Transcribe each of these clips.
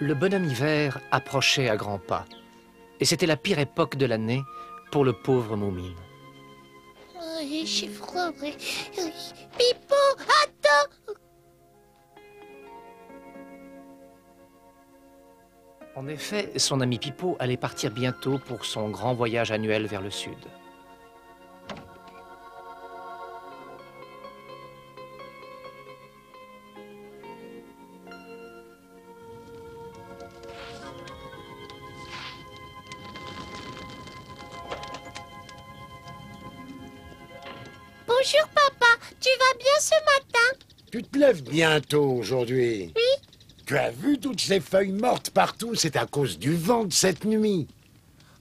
Le bonhomme hiver approchait à grands pas. Et c'était la pire époque de l'année pour le pauvre Moumine. J'ai froid. Pipo, attends! En effet, son ami Pipo allait partir bientôt pour son grand voyage annuel vers le sud. Bonjour papa, tu vas bien ce matin? Tu te lèves bientôt aujourd'hui. Oui. Tu as vu toutes ces feuilles mortes partout? C'est à cause du vent de cette nuit.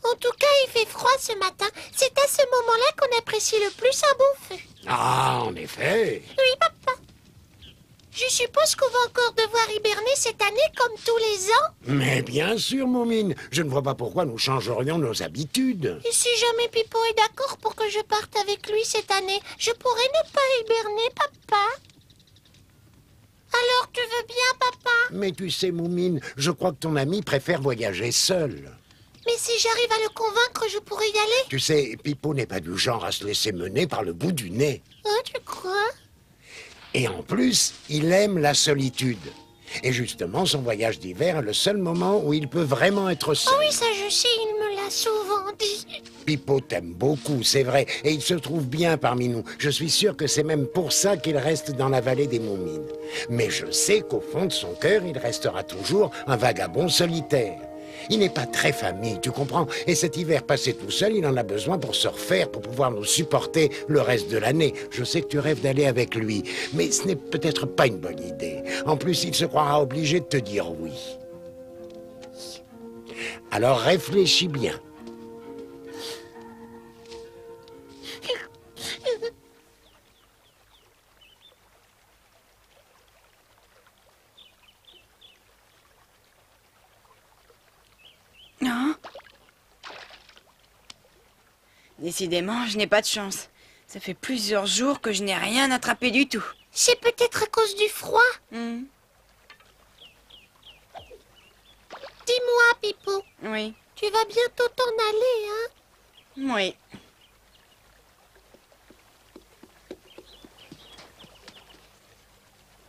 En tout cas, il fait froid ce matin. C'est à ce moment-là qu'on apprécie le plus un bon feu. Ah, en effet. Oui, papa. Je suppose qu'on va encore devoir hiberner cette année comme tous les ans. Mais bien sûr, Moumine. Je ne vois pas pourquoi nous changerions nos habitudes. Et si jamais Pipo est d'accord pour que je parte avec lui cette année, je pourrais ne pas hiberner, papa. Alors, tu veux bien, papa? Mais tu sais, Moumine, je crois que ton ami préfère voyager seul. Mais si j'arrive à le convaincre, je pourrais y aller. Tu sais, Pipo n'est pas du genre à se laisser mener par le bout du nez. Oh, tu crois? Et en plus, il aime la solitude. Et justement, son voyage d'hiver est le seul moment où il peut vraiment être seul. Oh oui, ça je sais, il me l'a souvent dit. Pipo t'aime beaucoup, c'est vrai, et il se trouve bien parmi nous. Je suis sûr que c'est même pour ça qu'il reste dans la vallée des Moumines. Mais je sais qu'au fond de son cœur, il restera toujours un vagabond solitaire. Il n'est pas très famille, tu comprends? Et cet hiver passé tout seul, il en a besoin pour se refaire, pour pouvoir nous supporter le reste de l'année. Je sais que tu rêves d'aller avec lui, mais ce n'est peut-être pas une bonne idée. En plus, il se croira obligé de te dire oui. Alors réfléchis bien. Non. Décidément, je n'ai pas de chance. Ça fait plusieurs jours que je n'ai rien attrapé du tout. C'est peut-être à cause du froid. Hmm. Dis-moi, Pipo, Oui, tu vas bientôt t'en aller, hein? oui.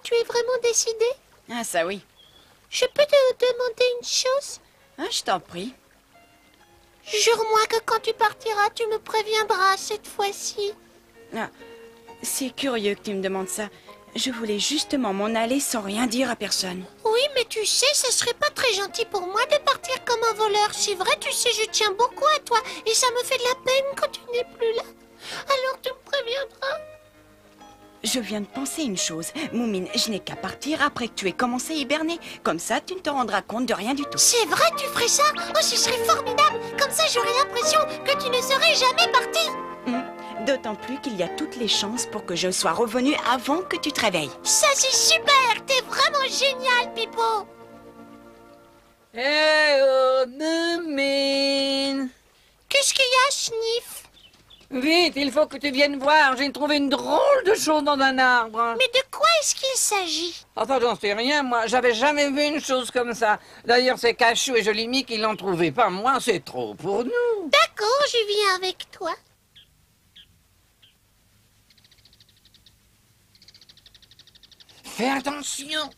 Tu es vraiment décidé? Ah, ça oui. Je peux te demander une chose? Ah, je t'en prie. Jure-moi que quand tu partiras, tu me préviendras cette fois-ci. Ah, c'est curieux que tu me demandes ça. Je voulais justement m'en aller sans rien dire à personne. Oui, mais tu sais, ce serait pas très gentil pour moi de partir comme un voleur. C'est vrai, tu sais, je tiens beaucoup à toi et ça me fait de la peine quand tu n'es plus là. Alors tu me préviendras. Je viens de penser une chose. Moumine, je n'ai qu'à partir après que tu aies commencé à hiberner. Comme ça, tu ne te rendras compte de rien du tout. C'est vrai, tu ferais ça? Oh, ce serait formidable. Comme ça, j'aurais l'impression que tu ne serais jamais parti. D'autant plus qu'il y a toutes les chances pour que je sois revenue avant que tu te réveilles. Ça, c'est super. T'es vraiment génial, Pipo. Eh oh, Moumine! Qu'est-ce qu'il y a, Sniff? Vite, il faut que tu viennes voir. J'ai trouvé une drôle de chose dans un arbre. Mais de quoi est-ce qu'il s'agit? Enfin, j'en sais rien, moi. J'avais jamais vu une chose comme ça. D'ailleurs, c'est Cachou et Jolimie qui l'ont trouvé. Pas moi, c'est trop pour nous. D'accord, je viens avec toi. Fais attention.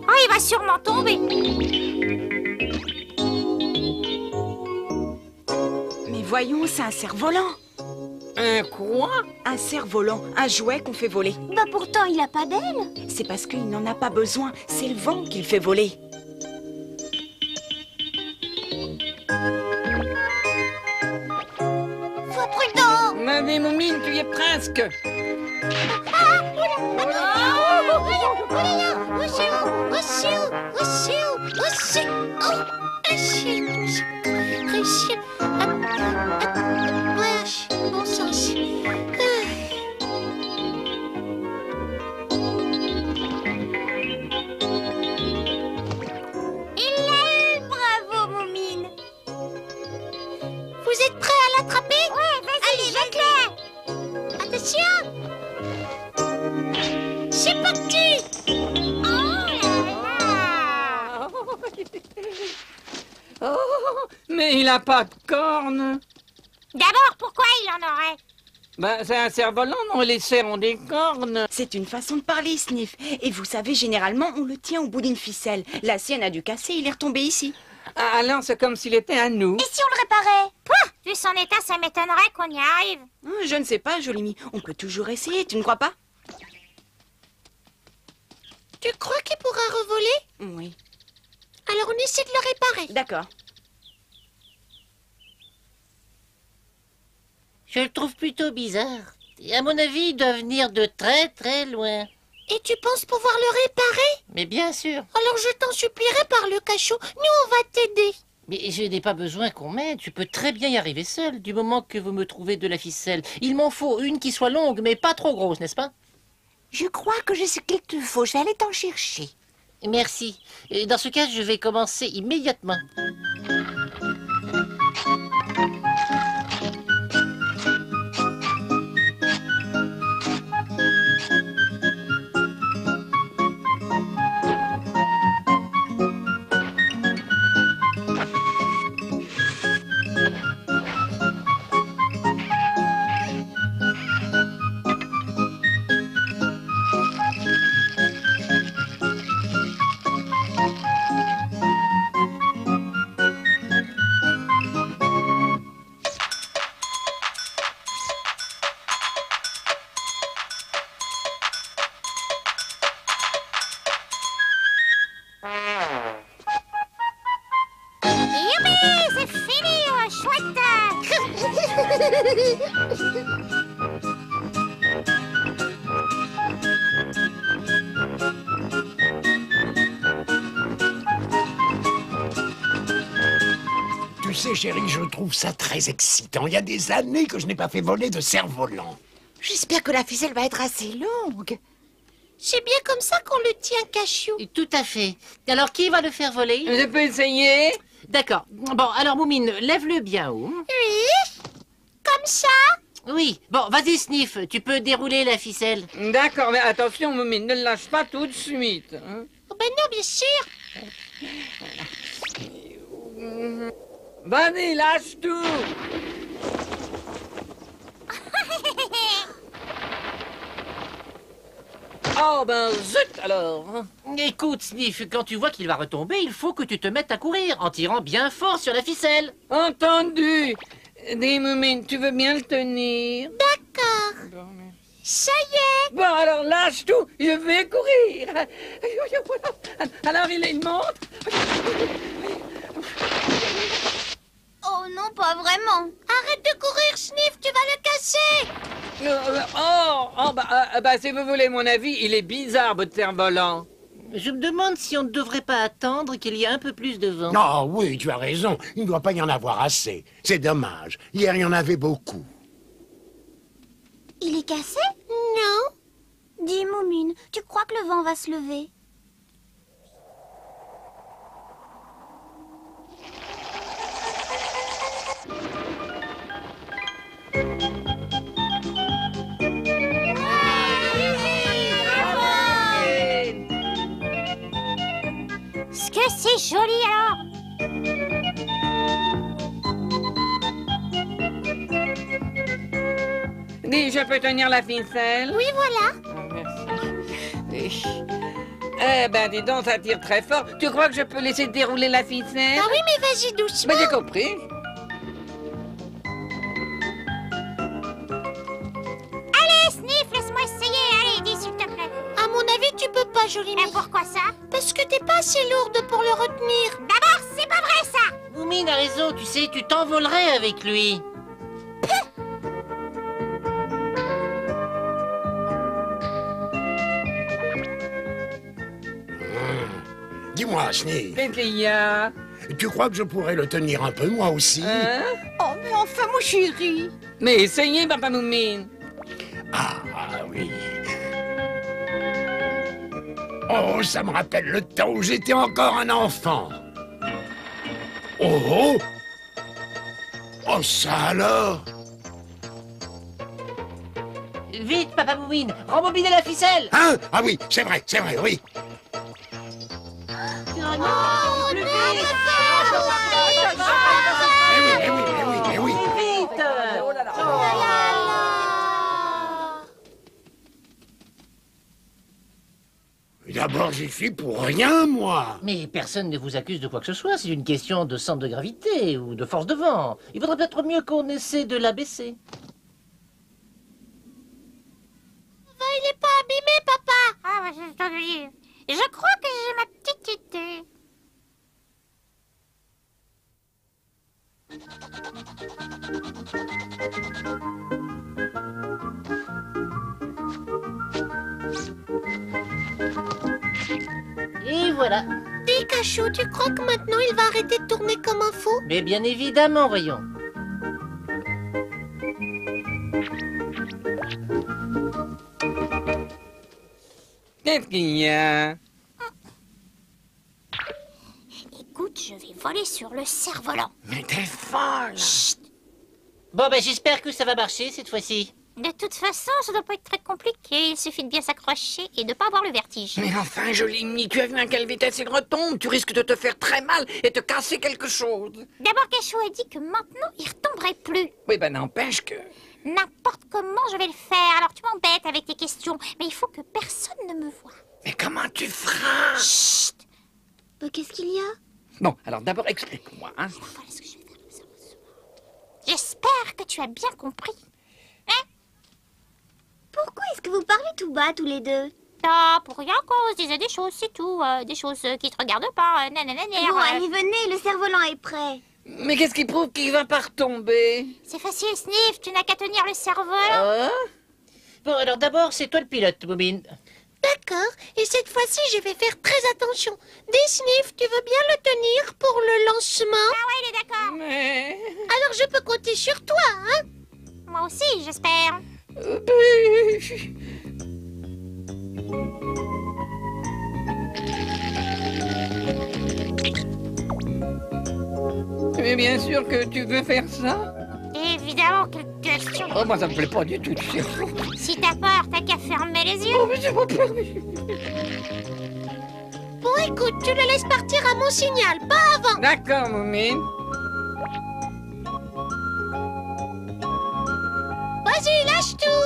Oh, il va sûrement tomber. Mais voyons, c'est un cerf-volant. Un quoi? Un cerf-volant, un jouet qu'on fait voler. Bah pourtant, il a pas d'aile. C'est parce qu'il n'en a pas besoin. C'est le vent qui le fait voler. Sois prudent. Allez, Moumine, tu y es presque. Bon sens. Il l'a eu, bravo, Moumine. Vous êtes prêts à l'attraper? Ouais, vas-y, jette-le. Attention. C'est parti. Mais il a pas de cornes. D'abord, pourquoi il en aurait? Ben, c'est un cerf-volant, non? Les cerfs ont des cornes. C'est une façon de parler, Sniff. Et vous savez, généralement, on le tient au bout d'une ficelle. La sienne a dû casser, il est retombé ici. Ah, alors, c'est comme s'il était à nous. Et si on le réparait? Pouah, vu son état, ça m'étonnerait qu'on y arrive. Je ne sais pas, Jolimi. On peut toujours essayer, tu ne crois pas? Tu crois qu'il pourra revoler? Oui. Alors on essaie de le réparer. D'accord. Je le trouve plutôt bizarre. Et à mon avis, il doit venir de très très loin. Et tu penses pouvoir le réparer? Mais bien sûr. Alors je t'en supplierai par le cachot. Nous, on va t'aider. Mais je n'ai pas besoin qu'on m'aide. Je peux très bien y arriver seul, du moment que vous me trouvez de la ficelle. Il m'en faut une qui soit longue, mais pas trop grosse, n'est-ce pas? Je crois que j'ai ce qu'il te faut. Je vais aller t'en chercher. Merci. Et dans ce cas, je vais commencer immédiatement. Youpi, c'est fini, chouette. Tu sais, chérie, je trouve ça très excitant. Il y a des années que je n'ai pas fait voler de cerf-volant. J'espère que la ficelle va être assez longue. C'est bien comme ça qu'on le tient, Cachou. Tout à fait. Alors, qui va le faire voler? Je peux essayer? D'accord. Bon, alors, Moumine, lève-le bien haut. Oui, comme ça. Oui. Bon, vas-y, Sniff, tu peux dérouler la ficelle. D'accord, mais attention, Moumine, ne le lâche pas tout de suite. Hein. Oh, ben non, bien sûr. Vas-y, lâche tout. Oh ben zut alors. Écoute, Sniff, quand tu vois qu'il va retomber, il faut que tu te mettes à courir en tirant bien fort sur la ficelle. Entendu. Dis, Moumine, tu veux bien le tenir? D'accord. Bon, mais- Ça y est. Bon, alors lâche tout, je vais courir. Alors il monte. Oh non, pas vraiment. Arrête de courir, Sniff, tu vas le casser. Bah, si vous voulez mon avis, il est bizarre, votre cerf-volant. Je me demande si on ne devrait pas attendre qu'il y ait un peu plus de vent. Ah oui, tu as raison. Il ne doit pas y en avoir assez. C'est dommage. Hier, il y en avait beaucoup. Il est cassé? Non. Dis, Moumine, tu crois que le vent va se lever? Ce que c'est joli alors! Dis, je peux tenir la ficelle? Oui, voilà. Oh, merci. Eh ben, dis donc, ça tire très fort. Tu crois que je peux laisser dérouler la ficelle? Ah oui, mais vas-y doucement. Ben, j'ai compris. Allez, Sniff, laisse-moi essayer. Allez, dis s'il te plaît. À mon avis, tu peux pas, Jolimi. Et pourquoi ça? Parce que t'es pas assez lourde pour le retenir. D'abord, c'est pas vrai ça. Moumine a raison, tu sais, tu t'envolerais avec lui. Dis-moi, Sniff, Qu'est-ce qu'il y a? tu crois que je pourrais le tenir un peu, moi aussi? Hein? Oh, mais enfin, mon chéri. Mais essayez, papa Moumine. Ah oui. Oh, ça me rappelle le temps où j'étais encore un enfant. Oh oh! Oh, ça alors? Vite, papa Moumine, rembobinez la ficelle. Hein? Ah oui, c'est vrai, oui. Oh, non, plus vite. d'abord, j'y suis pour rien, moi. Mais personne ne vous accuse de quoi que ce soit. C'est une question de centre de gravité ou de force de vent. Il vaudrait peut-être mieux qu'on essaie de l'abaisser. Il est pas abîmé, papa. Ah, bah, je crois que j'ai ma petite idée. Et voilà. Dis, Cachou, tu crois que maintenant il va arrêter de tourner comme un fou? Mais bien évidemment, voyons. Qu'est-ce qu'il y a? Écoute, je vais voler sur le cerf-volant. Mais t'es folle! Bon, ben j'espère que ça va marcher cette fois-ci. De toute façon, ça doit pas être très compliqué. Il suffit de bien s'accrocher et de pas avoir le vertige. Mais enfin, jolie Mie, tu as vu à quelle vitesse il retombe? Tu risques de te faire très mal et te casser quelque chose. D'abord, Cachou a dit que maintenant, il retomberait plus. Oui, ben n'empêche que... N'importe comment, je vais le faire. Alors, tu m'embêtes avec tes questions. Mais il faut que personne ne me voie. Mais comment tu feras? Chut! Qu'est-ce qu'il y a? Bon, alors d'abord explique-moi. Hein. Voilà ce que je vais faire. J'espère que tu as bien compris. Hein? Pourquoi est-ce que vous parlez tout bas, tous les deux? Ah, pour rien qu'on se disait des choses, c'est tout. Des choses qui te regardent pas. Bon, allez, venez, le cerf-volant est prêt. Mais qu'est-ce qui prouve qu'il va pas retomber? C'est facile, Sniff. Tu n'as qu'à tenir le cerf-volant. Ah? Bon, alors d'abord, c'est toi le pilote, Moumine. D'accord, et cette fois-ci, je vais faire très attention. Dis, Sniff, tu veux bien le tenir pour le lancement? Ah ouais, il est d'accord. Mais... Alors je peux compter sur toi, hein? Moi aussi, j'espère. Mais bien sûr que tu veux faire ça? Évidemment, quelle question. Oh, moi ça me plaît pas du tout, tu sais. Si t'as peur, t'as qu'à fermer les yeux. Oh, mais j'ai pas permis. Bon, écoute, tu le laisses partir à mon signal, pas avant. D'accord, Moumine. Vas-y, lâche tout.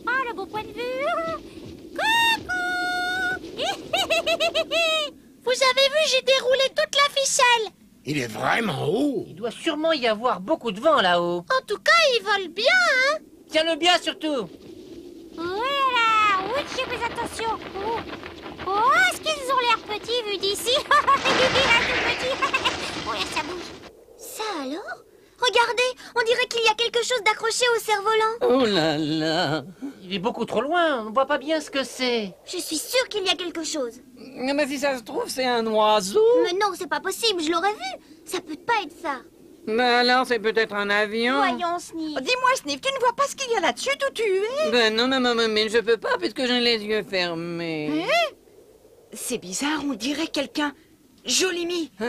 Oh, le beau point de vue. Coucou. Vous avez vu, j'ai déroulé toute la ficelle. Il est vraiment haut. Il doit sûrement y avoir beaucoup de vent là-haut. En tout cas, il vole bien, hein? Tiens-le bien surtout. Voilà. Oui, j'ai fait attention. Oh, est-ce qu'ils ont l'air petits vu d'ici? Oh, là, ça bouge. Ça alors? Regardez, on dirait qu'il y a quelque chose d'accroché au cerf-volant. Oh là là. Il est beaucoup trop loin, on voit pas bien ce que c'est. Je suis sûre qu'il y a quelque chose. Mais si ça se trouve, c'est un oiseau. Mais non, c'est pas possible, je l'aurais vu. Ça peut pas être ça. Ben alors, c'est peut-être un avion. Voyons, Sniff. Dis-moi, Sniff, tu ne vois pas ce qu'il y a là-dessus d'où tu es? Ben non, maman, mais je peux pas puisque j'ai les yeux fermés. C'est bizarre, on dirait quelqu'un. Jolimi. Mais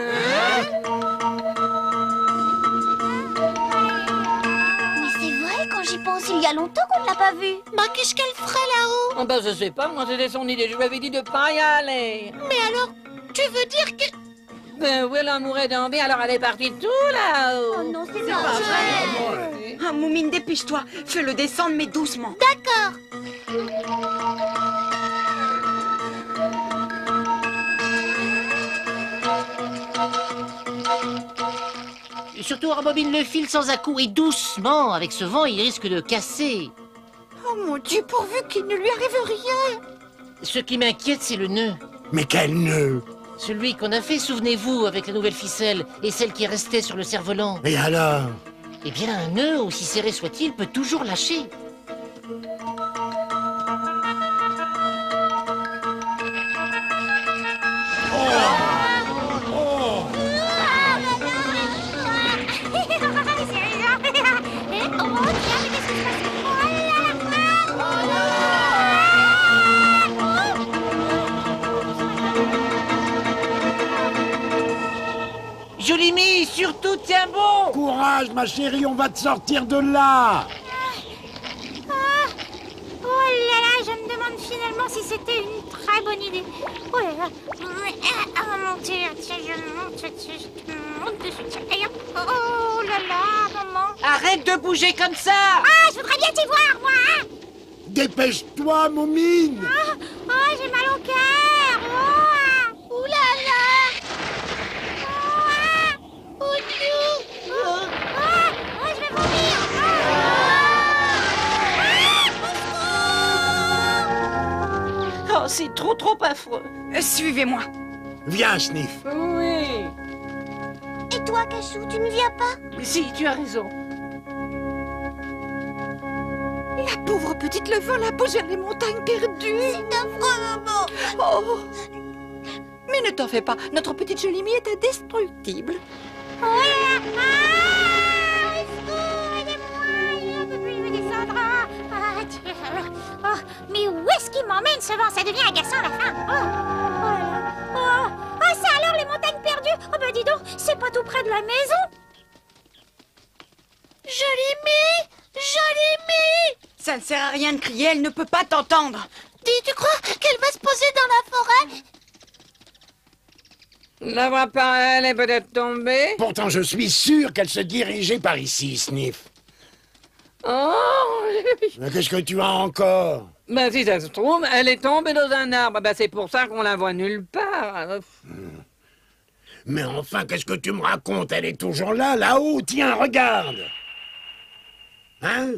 c'est vrai, quand j'y pense, il y a longtemps qu'on ne l'a pas vu. Bah, qu'est-ce qu'elle ferait là-haut? Oh, ben je sais pas, moi c'était son idée, je lui avais dit de pas y aller. Mais alors, tu veux dire que... Ben oui, l'amour est d'envie, alors elle est partie tout là-haut. Oh non, c'est pas vrai. Ah, Moumine, dépêche-toi. Fais-le descendre, mais doucement. D'accord. Et surtout, rembobine le fil sans à-coups et doucement. Avec ce vent, il risque de casser. Oh mon Dieu, pourvu qu'il ne lui arrive rien. Ce qui m'inquiète, c'est le nœud. Mais quel nœud! Celui qu'on a fait, souvenez-vous, avec la nouvelle ficelle et celle qui restait sur le cerf-volant. Et alors? Eh bien, un nœud, aussi serré soit-il, peut toujours lâcher. surtout tiens bon. Courage, ma chérie, on va te sortir de là. Oh là là, je me demande finalement si c'était une très bonne idée. Oh là là. Mon Dieu, tiens, je monte dessus. Tiens. Oh là là, maman. Arrête de bouger comme ça. Ah, je voudrais bien t'y voir, moi, hein. Dépêche-toi, Moumine. Oh, j'ai mal au cœur. Oh, ouh là là. Oh, Dieu. Oh, je vais vomir. Oh, c'est trop affreux. Suivez-moi. Viens, Sniff. Oui. Et toi, Cachou, tu ne viens pas? Si, tu as raison. La pauvre petite le vol a posé les montagnes perdues. C'est affreux, maman. Oh. Mais ne t'en fais pas, notre petite Jolimie est indestructible. Oh là là. Ah, au secours, aidez-moi. Je ne peux plus me descendre. Ah, Dieu. Oh, mais où est-ce qu'il m'emmène ce vent? Ça devient agaçant à la fin. Oh là là. Oh, ça alors, les montagnes perdues. Oh, bah dis donc, c'est pas tout près de la maison. Jolimie! Jolimie! Ça ne sert à rien de crier, elle ne peut pas t'entendre. Dis, tu crois qu'elle va se poser dans la forêt? La voix par elle est peut-être tombée. Pourtant, je suis sûr qu'elle se dirigeait par ici, Sniff. Oh. Mais qu'est-ce que tu as encore? Ben si ça se trouve, elle est tombée dans un arbre. Ben c'est pour ça qu'on la voit nulle part. Mais enfin, qu'est-ce que tu me racontes? Elle est toujours là, là-haut. Tiens, regarde. Hein?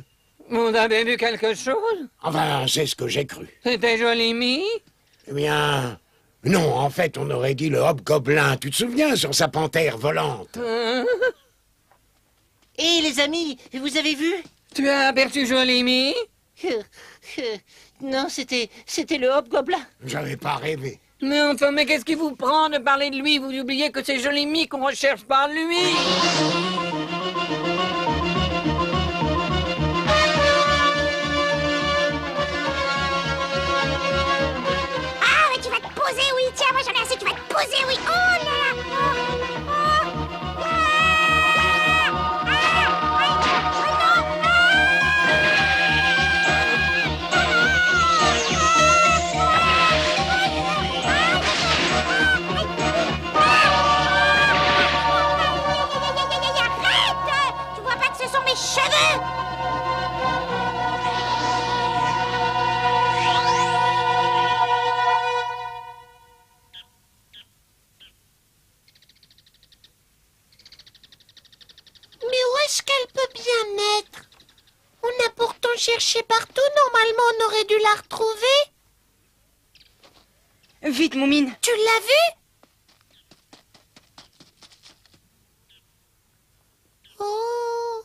Vous avez vu quelque chose? Enfin, c'est ce que j'ai cru. C'était Jolimie? Eh bien, non, en fait, on aurait dit le hobgoblin. Tu te souviens, sur sa panthère volante? Et les amis, vous avez vu? Tu as aperçu Jolimie? Non, c'était le hobgoblin. J'avais pas rêvé. Mais enfin, mais qu'est-ce qui vous prend de parler de lui? Vous oubliez que c'est Jolimie qu'on recherche par lui. Ah, mais tu vas te poser, oui. Tiens, moi j'en ai assez, tu vas te poser, oui. Oh là là. Oh, oh. Ah, arrête! Tu vois pas que ce sont mes cheveux? Mais où est-ce qu'elle peut bien être? On a pourtant cherché partout. Normalement, on aurait dû la retrouver. Vite, Moumine. Tu l'as vue? Oh.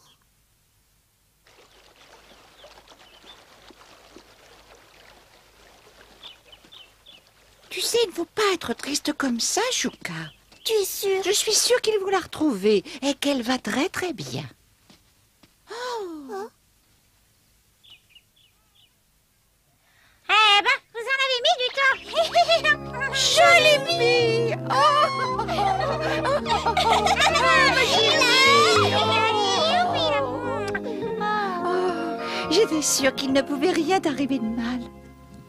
Tu sais, il ne faut pas être triste comme ça, Chouka. Tu es sûre? Je suis sûre qu'ils vont la retrouver et qu'elle va très bien. Eh ben, vous en avez mis du temps. Jolimie! J'étais sûre qu'il ne pouvait rien arriver de mal.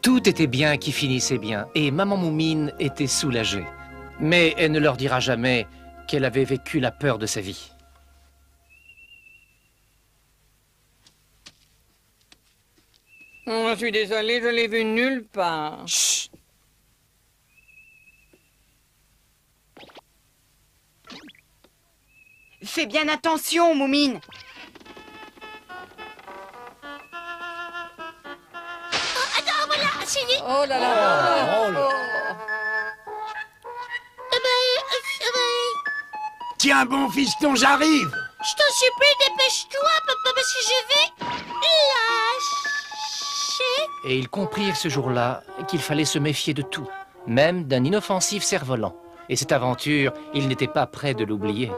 Tout était bien qui finissait bien, et maman Moumine était soulagée. Mais elle ne leur dira jamais qu'elle avait vécu la peur de sa vie. Oh, je suis désolée, je l'ai vue nulle part. Chut. Fais bien attention, Moumine. Attends, voilà, c'est dit. Oh là là. Oh là. Tiens, bon fiston, j'arrive. Je t'en supplie, dépêche-toi, papa, parce que je vais lâcher. Et ils comprirent ce jour-là qu'il fallait se méfier de tout, même d'un inoffensif cerf-volant. Et cette aventure, ils n'étaient pas prêts de l'oublier.